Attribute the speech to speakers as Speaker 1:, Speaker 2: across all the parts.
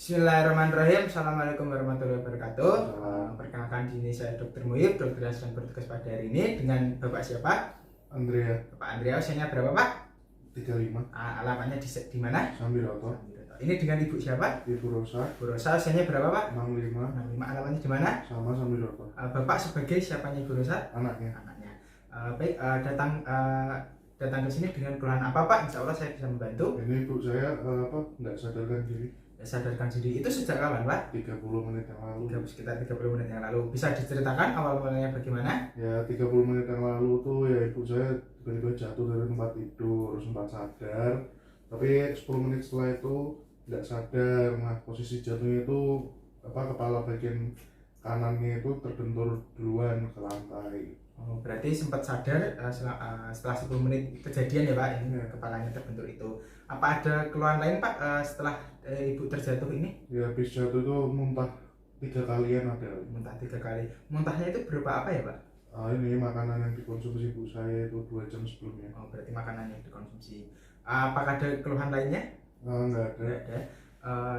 Speaker 1: Bismillahirrahmanirrahim. Assalamualaikum warahmatullahi wabarakatuh. Perkenalkan, di sini saya Dr. Muhyib, dokter yang sedang bertugas pada hari ini dengan Bapak siapa?
Speaker 2: Andrea.
Speaker 1: Bapak Andrea, usianya berapa Pak?
Speaker 2: 35.
Speaker 1: Alamatnya di mana?
Speaker 2: Sambiroto.
Speaker 1: Ini dengan Ibu siapa?
Speaker 2: Ibu Rosa.
Speaker 1: Ibu Rosa, usianya berapa Pak?
Speaker 2: 65.
Speaker 1: 65. Alamatnya di mana?
Speaker 2: Sama Sambiroto.
Speaker 1: Bapak sebagai siapanya Ibu Rosa?
Speaker 2: Anaknya.
Speaker 1: Baik, datang ke sini dengan keluhan apa Pak? Insya Allah saya bisa membantu.
Speaker 2: Ini ibu saya nggak sadarkan diri.
Speaker 1: Sadarkan diri itu sejak kapan Pak?
Speaker 2: 30 menit yang lalu.
Speaker 1: Sekitar 30 menit yang lalu. Bisa diceritakan awal mulanya bagaimana?
Speaker 2: Ya 30 menit yang lalu tuh ya ibu saya tiba-tiba jatuh dari tempat tidur, sempat sadar. Tapi 10 menit setelah itu nggak sadar. Nah posisi jatuhnya itu kepala bagian kanannya itu terbentur duluan ke lantai.
Speaker 1: Oh, berarti sempat sadar setelah 10 menit kejadian ya Pak, ini
Speaker 2: Ya.
Speaker 1: kepalanya terbentur itu. Apa ada keluhan lain Pak setelah Ibu terjatuh ini?
Speaker 2: Ya habis jatuh itu muntah 3 kalian ada.
Speaker 1: Muntah 3 kali. Muntahnya itu berupa apa ya Pak?
Speaker 2: Ini makanan yang dikonsumsi ibu saya itu 2 jam sebelumnya.
Speaker 1: Oh, berarti makanan yang dikonsumsi. Apakah ada keluhan lainnya?
Speaker 2: Enggak ada.
Speaker 1: Tidak ada.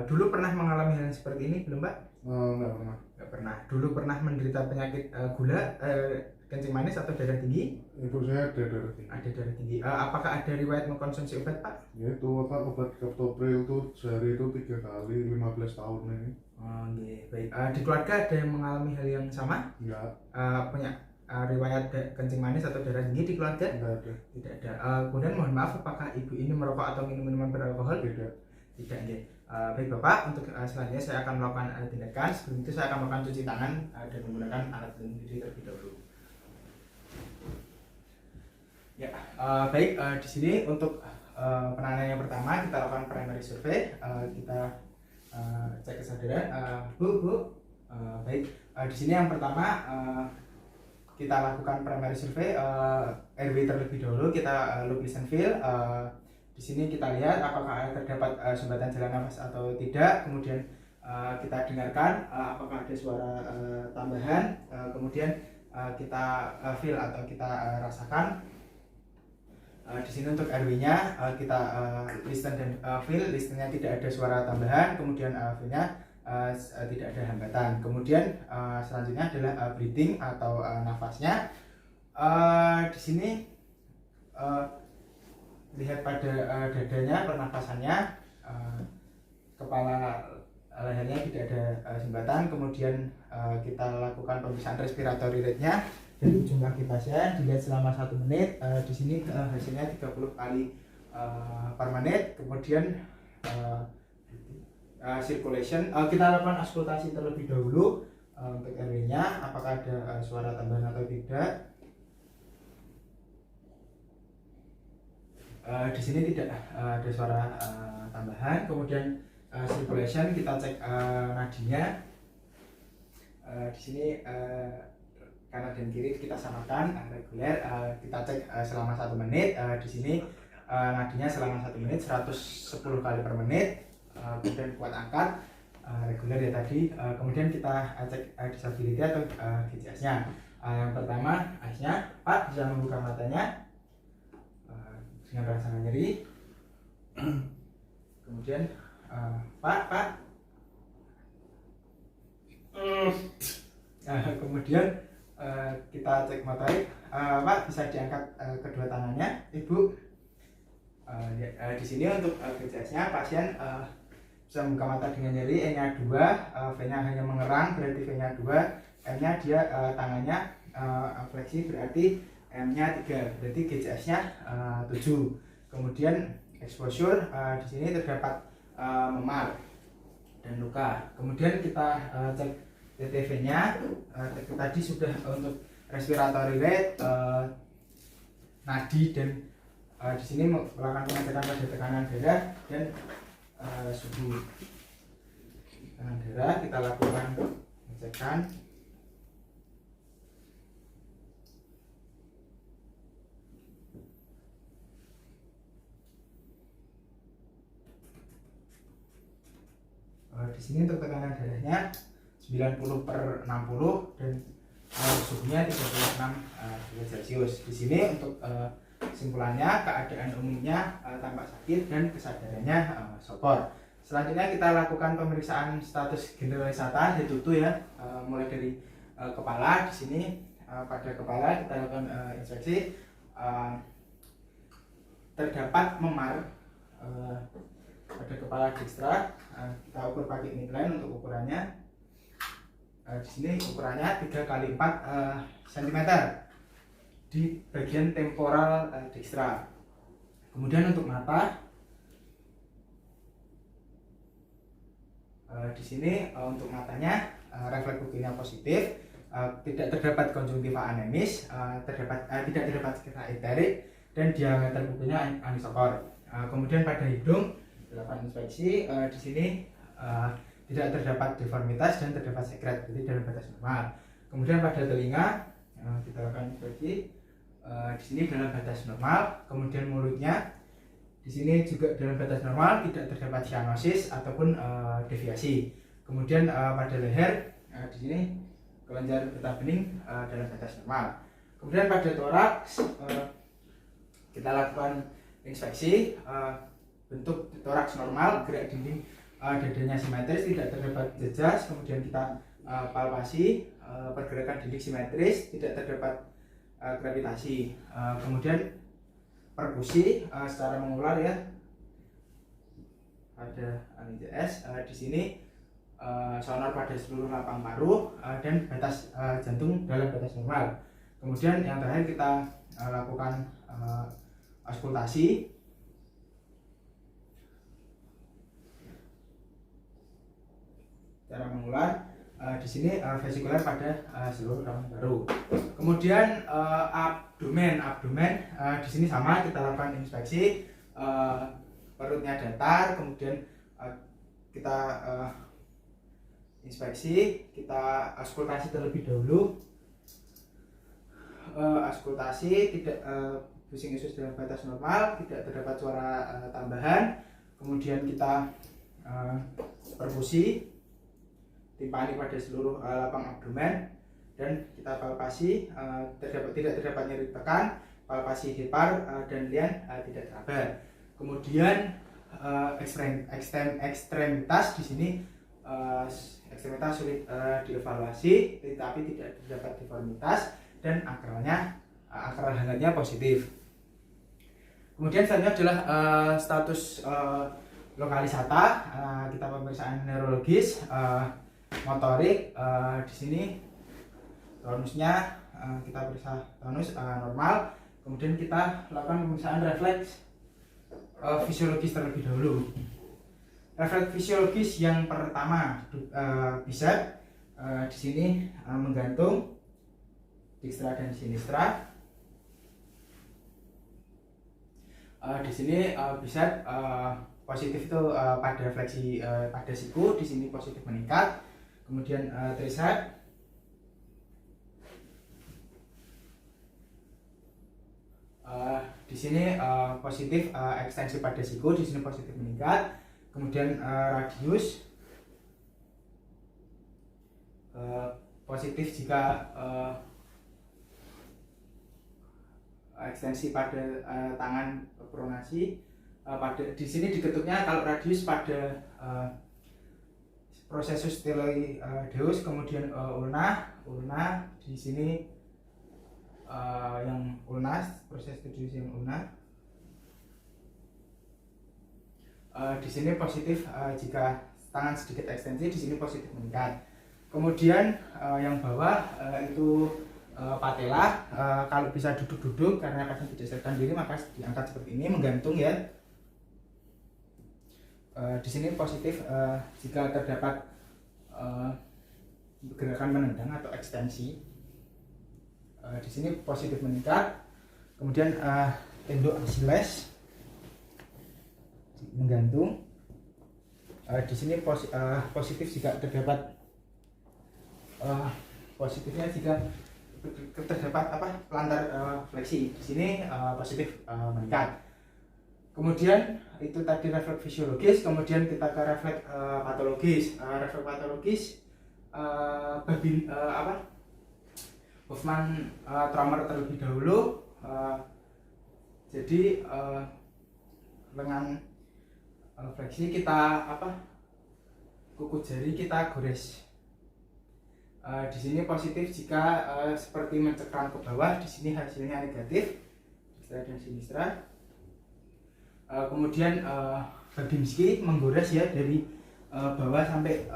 Speaker 1: Dulu pernah mengalami hal yang seperti ini belum Pak?
Speaker 2: Enggak pernah.
Speaker 1: Nggak pernah. Dulu pernah menderita penyakit gula, kencing manis atau darah tinggi?
Speaker 2: Ibu saya ada darah tinggi.
Speaker 1: Ada darah tinggi. Apakah ada riwayat mengkonsumsi obat Pak?
Speaker 2: Ya itu obat Captopril itu sehari itu 3 kali 15 tahun ini.
Speaker 1: Oh, iya. Baik. Di keluarga ada yang mengalami hal yang sama?
Speaker 2: Enggak.
Speaker 1: Punya riwayat kencing manis atau darah tinggi di keluarga?
Speaker 2: Enggak ada.
Speaker 1: Tidak ada. Kemudian mohon maaf, apakah ibu ini merokok atau minum minuman beralkohol?
Speaker 2: Tidak.
Speaker 1: Tidak. Baik Bapak, untuk selanjutnya saya akan melakukan tindakan. Sebelum itu saya akan melakukan cuci tangan dan menggunakan alat pelindung diri terlebih dahulu. Ya, baik. Di sini untuk penanganan yang pertama kita lakukan primary survey. Kita cek kesadaran. Bu. Baik. Di sini yang pertama kita lakukan primary survey RW terlebih dahulu. Kita look, listen, feel. Di sini kita lihat apakah terdapat sumbatan jalan nafas atau tidak. Kemudian kita dengarkan apakah ada suara tambahan. Kemudian kita feel atau kita rasakan. Di sini untuk RW-nya kita listen dan feel. Listennya tidak ada suara tambahan, kemudian feel-nya tidak ada hambatan. Kemudian selanjutnya adalah breathing atau nafasnya. Di sini lihat pada dadanya, pernapasannya, kepala lehernya tidak ada sumbatan. Kemudian kita lakukan pemeriksaan respiratory rate-nya dari ujung kaki pasien, dilihat selama 1 menit. Di sini hasilnya 30 kali per menit. Kemudian circulation, kita lakukan auskultasi terlebih dahulu untuk RW-nya, apakah ada suara tambahan atau tidak. Di sini tidak ada suara tambahan. Kemudian circulation, kita cek nadinya. Di sini kanan dan kiri kita samakan reguler. Kita cek selama 1 menit. Di sini nadinya selama 1 menit 110 kali per menit. Kemudian kuat angkat reguler ya tadi. Kemudian kita cek disability atau GCS-nya. Yang pertama AS-nya, Pak bisa membuka matanya dengan rasa nyeri. Kemudian Pak. Kemudian kita cek motorik. Pak bisa diangkat kedua tangannya, Ibu. Di sini untuk GCS-nya pasien bisa membuka mata dengan nyeri. E-nya 2, V-nya hanya mengerang berarti V-nya 2, M-nya dia tangannya fleksi berarti M-nya 3, berarti GCS-nya 7. Kemudian exposure, di sini terdapat memar dan luka. Kemudian kita cek TTV-nya. Tadi sudah untuk respiratory rate, nadi, dan di sini melakukan pengecekan pada tekanan darah dan suhu. Tekanan darah kita lakukan pengecekan. Di sini untuk tekanan darahnya 90/60 dan suhunya 36 derajat Celcius. Di sini untuk kesimpulannya keadaan umumnya tampak sakit dan kesadarannya sopor. Selanjutnya kita lakukan pemeriksaan status generalisata head to toe ya, mulai dari kepala. Di sini pada kepala kita lakukan inspeksi. Terdapat memar pada kepala dekstra, kita ukur pakai midline untuk ukurannya. Di sini ukurannya 3 kali 4 cm di bagian temporal dekstra. Kemudian untuk mata, di sini untuk matanya refleks pupilnya positif, tidak terdapat konjungtiva anemis, tidak terdapat skera iterik, dan diameter pupilnya anisokor. Kemudian pada hidung dilakukan inspeksi, di sini tidak terdapat deformitas dan terdapat sekret, jadi dalam batas normal. Kemudian pada telinga kita lakukan inspeksi, di sini dalam batas normal. Kemudian mulutnya di sini juga dalam batas normal, tidak terdapat cyanosis ataupun deviasi. Kemudian pada leher di sini kelenjar getah bening dalam batas normal. Kemudian pada toraks kita lakukan inspeksi, bentuk toraks normal, gerak dinding dadanya simetris, tidak terdapat jejas. Kemudian kita palpasi, pergerakan dinding simetris, tidak terdapat gravitasi. Kemudian perkusi secara mengular ya, ada ANIJS. Di sini sonor pada seluruh lapang paru dan batas jantung dalam batas normal. Kemudian yang terakhir kita lakukan auskultasi. Cara mengular di sini vesikuler pada seluruh lapang paru. Kemudian abdomen di sini sama, kita lakukan inspeksi, perutnya datar. Kemudian kita inspeksi, kita auskultasi terlebih dahulu. Auskultasi, tidak pusing usus dalam batas normal, tidak terdapat suara tambahan. Kemudian kita perkusi, timpani pada seluruh lapang abdomen, dan kita palpasi, tidak terdapat nyeri tekan, palpasi hepar dan lian tidak teraba. Kemudian ekstremitas di sini, ekstremitas sulit dievaluasi, tetapi tidak terdapat deformitas dan akral hangatnya positif. Kemudian selanjutnya adalah status lokalisata. Kita pemeriksaan neurologis, motorik. Di sini tonusnya kita periksa tonus normal. Kemudian kita lakukan pemeriksaan refleks fisiologis terlebih dahulu. Refleks fisiologis yang pertama bisa di sini menggantung dekstra dan sinistra. Di sini bisa positif itu pada refleksi pada siku, di sini positif meningkat. Kemudian tricep, di sini positif ekstensi pada siku, di sini positif meningkat. Kemudian radius positif jika ekstensi pada tangan pronasi. Pada di sini diketuknya kalau radius pada prosesus teloideus. Kemudian ulna di sini yang ulna, proses teloideus yang ulna. Di sini positif jika tangan sedikit ekstensi, di sini positif meningkat. Kemudian yang bawah itu patella, kalau bisa duduk-duduk karena kadang tidak sadarkan diri maka diangkat seperti ini, menggantung ya. Di sini positif jika terdapat gerakan menendang atau ekstensi. Di sini positif meningkat. Kemudian tenduk Achilles menggantung. Di sini positif jika terdapat positifnya jika terdapat pelantar fleksi. Di sini positif meningkat. Kemudian itu tadi refleks fisiologis. Kemudian kita ke refleks patologis. Refleks patologis Hoffmann Traumer terlebih dahulu. Jadi lengan fleksi, kita kuku jari kita gores. Di sini positif jika seperti mencekram ke bawah, di sini hasilnya negatif, dextra dan sinistra. Kemudian Babinski menggores ya dari bawah sampai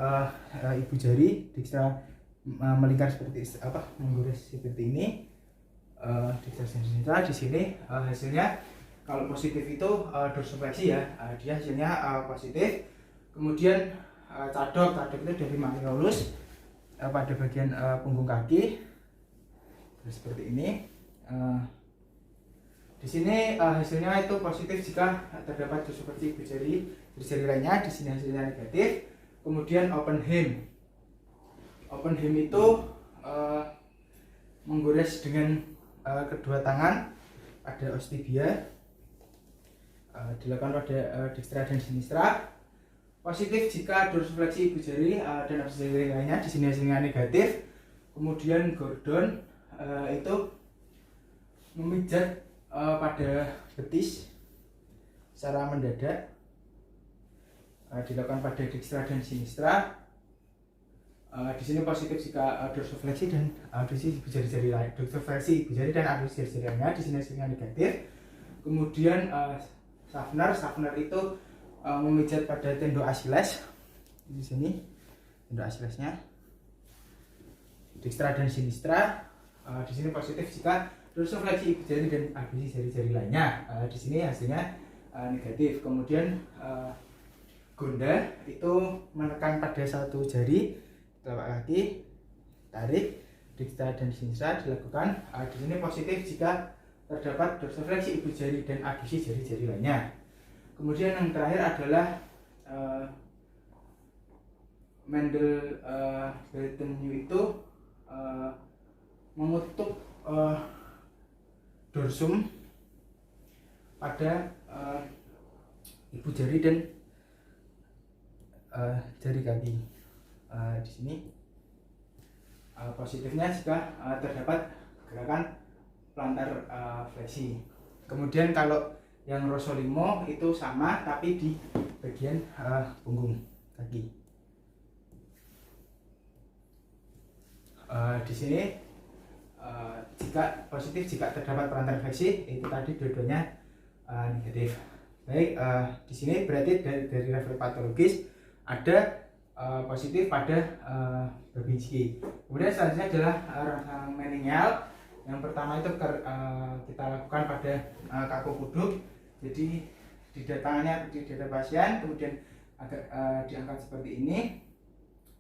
Speaker 1: ibu jari, dextra melingkar seperti menggores seperti ini. Dextra dan sinistra di sini hasilnya kalau positif itu dorsifleksi ya, dia hasilnya positif. Kemudian cadok itu dari malleolus pada bagian punggung kaki seperti ini. Di sini hasilnya itu positif jika terdapat dorsifleksi ibu jari lainnya. Di sini hasilnya negatif. Kemudian open hem itu menggores dengan kedua tangan pada os tibia, dilakukan pada dextra dan sinistra. Positif jika dorsifleksi ibu jari dan os jari lainnya. Di sini hasilnya negatif. Kemudian Gordon itu memijat pada betis secara mendadak, dilakukan pada dextra dan sinistra. Di sini positif jika dorsifleksi dan abduksi ibu jari lain, dorsifleksi ibu jari dan abduksi jari lainnya. Di sini hasilnya negatif. Kemudian Schaffner itu memijat pada tendon Achilles. Di sini tendon Achillesnya, dextra dan sinistra. Di sini positif jika dorsifleksi ibu jari dan abduksi jari-jari lainnya. Di sini hasilnya negatif. Kemudian Gonda itu menekan pada satu jari telapak kaki, tarik, dextra dan sinistra dilakukan. Di sini positif jika terdapat dorsifleksi ibu jari dan abduksi jari-jari lainnya. Kemudian yang terakhir adalah Mendel Bertenu itu mengutuk dorsum pada ibu jari dan jari kaki. Di sini positifnya jika terdapat gerakan plantar fleksi. Kemudian kalau yang Rosolimo itu sama tapi di bagian punggung kaki. Di sini jika positif jika terdapat plantar fleksi, itu tadi dua-duanya negatif. Baik, di sini berarti dari refleks patologis ada positif pada Babinski. Kemudian selanjutnya adalah rangkaian meningeal. Yang pertama itu kita lakukan pada kaku kuduk. Jadi di tangannya di dada pasien, kemudian agak diangkat seperti ini.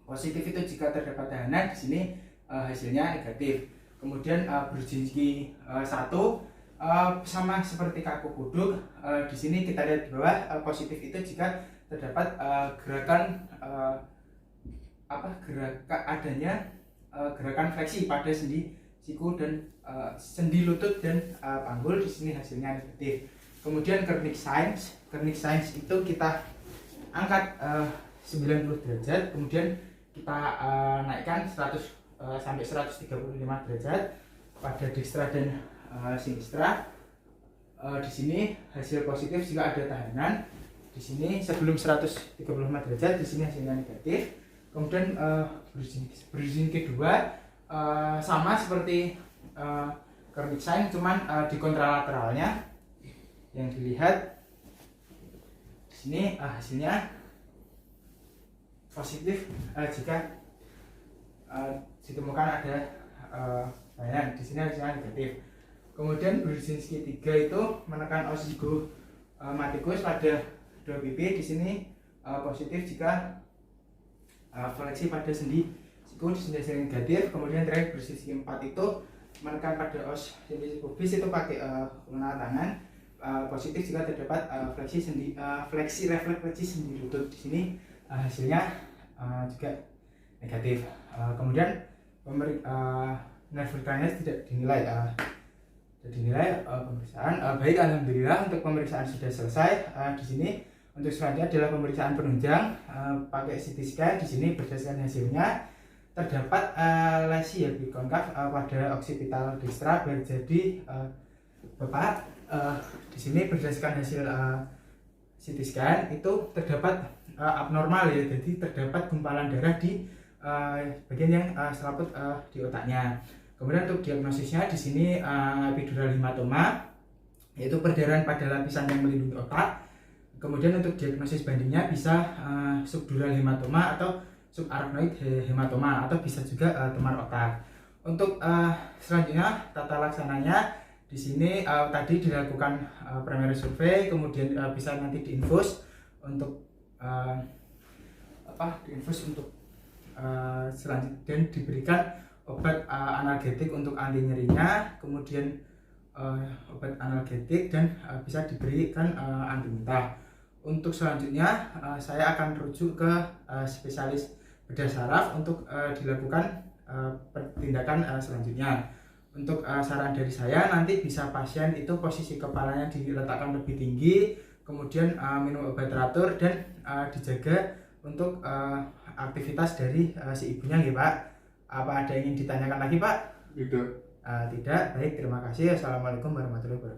Speaker 1: Positif itu jika terdapat tahanan, di sini hasilnya negatif. Kemudian Brudzinski 1 sama seperti kaku kuduk. Di sini kita lihat di bawah, positif itu jika terdapat gerakan adanya gerakan fleksi pada sendi siku dan sendi lutut dan panggul. Di sini hasilnya negatif. Kemudian Kernig Science itu kita angkat 90 derajat, kemudian kita naikkan 100 sampai 135 derajat pada dextra dan sinistra. Di sini hasil positif jika ada tahanan. Di sini sebelum 135 derajat, di sini hasilnya negatif. Kemudian Brudzinski kedua sama seperti Kernig Science, cuman di kontralateralnya yang dilihat di sini hasilnya positif jika ditemukan ada tahanan. Di sini hasilnya negatif. Kemudian Brudzinski 3 itu menekan os zygomatikus pada 2 pipi. Di sini positif jika fleksi pada sendi siku, di sini hasilnya negatif. Kemudian terakhir Brudzinski 4 itu menekan pada os sendi pubis itu pakai ulna tangan. Positif jika terdapat fleksi refleks fleksi sendi lutut. Di sini hasilnya juga negatif. Kemudian nerve vulkanis tidak dinilai. Pemeriksaan baik, alhamdulillah untuk pemeriksaan sudah selesai. Di sini untuk selanjutnya adalah pemeriksaan penunjang pakai CT scan. Di sini berdasarkan hasilnya terdapat lesi ya bikonkav pada occipital dextra. Jadi Bapak di sini berdasarkan hasil CT scan itu terdapat abnormal ya, jadi terdapat gumpalan darah di bagian yang selaput di otaknya. Kemudian untuk diagnosisnya di sini epidural hematoma, yaitu perdarahan pada lapisan yang melindungi otak. Kemudian untuk diagnosis bandingnya bisa subdural hematoma atau subarachnoid hematoma, atau bisa juga tumor otak. Untuk selanjutnya tata laksananya di sini tadi dilakukan primary survey, kemudian bisa nanti diinfus untuk selanjutnya, dan diberikan obat analgetik untuk anti nyerinya, kemudian obat analgetik, dan bisa diberikan anti muntah. Untuk selanjutnya saya akan rujuk ke spesialis bedah saraf untuk dilakukan tindakan selanjutnya. Untuk saran dari saya, nanti bisa pasien itu posisi kepalanya diletakkan lebih tinggi, kemudian minum obat teratur, dan dijaga untuk aktivitas dari si ibunya ya Pak. Apa ada yang ingin ditanyakan lagi Pak?
Speaker 2: Tidak.
Speaker 1: Tidak, baik, terima kasih. Assalamualaikum warahmatullahi wabarakatuh.